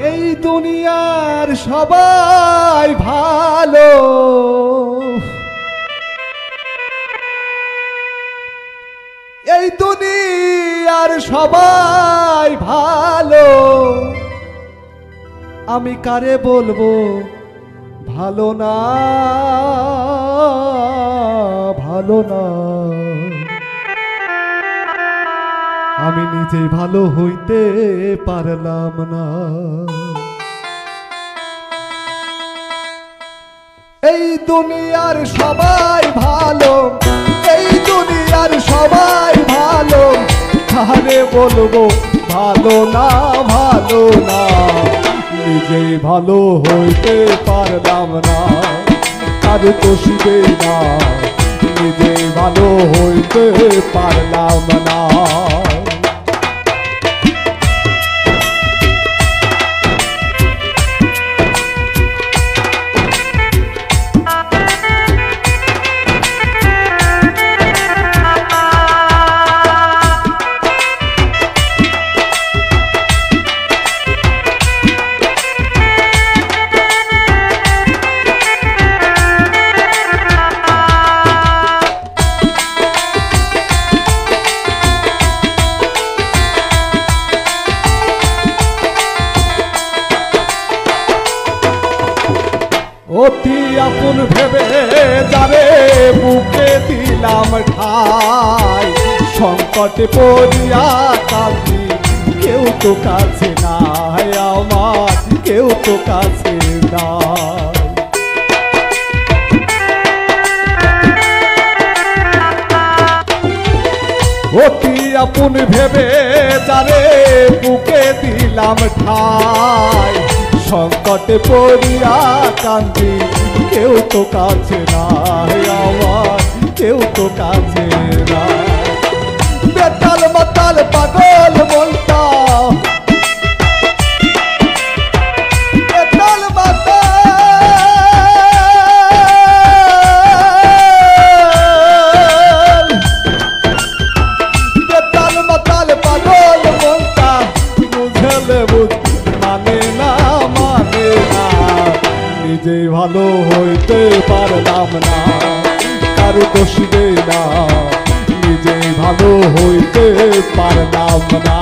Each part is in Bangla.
এই দুনিয়ার সবাই ভালো, এই দুনিয়ার সবাই ভালো, আমি কারে বলবো ভালো না, ভালো না। আমি নিজে ভালো হইতে পারলাম না। এই দুনিয়ার সবাই ভালো, এই দুনিয়ার সবাই ভালো, কারে বলবো ভালো না, ভালো না। নিজেই ভালো হইতে পারলাম না, কারো দোষ দেই না, নিজেই ভালো হইতে পারলাম না। অতি আপন ভেবে যারে বুকে দিলাম ঠাই, সংকটে পড়িয়া কাঁদি, কেউ তো কাছে নাই আমার, কেউ তো কাছে নাই। অতি আপন ভেবে যারে বুকে দিলাম ঠাই, সংকটে পড়িয়া কান্দি, কেউ তো কাছে নাই আমার, কেউ তো কাছে নাই। বেতাল মাতাল পাগল বলতা, বেতাল মাতাল, বেতাল মাতাল পাগল বলতা, বুঝলে বুঝ মানে না, মানে না। নিজেই ভালো হইতে পারলাম না, কারো দোষ দেই না, নিজেই ভালো হইতে পারলাম না।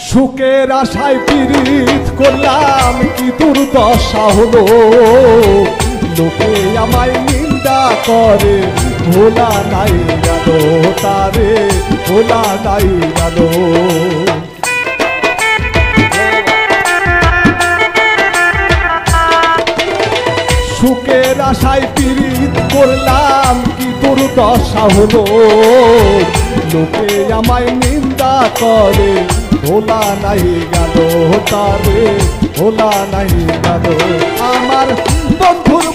সুখের আশায় পীড়িত করলাম, কি দুর্দশা হলো, লোকে আমায় নিন্দা করে, ভোলা নাই গেল তারে, ভোলা নাই গেল। সুখের আশায় পীড়িত করলাম, কি দুর্দশা হলো, লোকে আমায় নিন্দা করে, ভোলা নাই গেল তারে, ভোলা নাই গেল। আমার বন্ধুর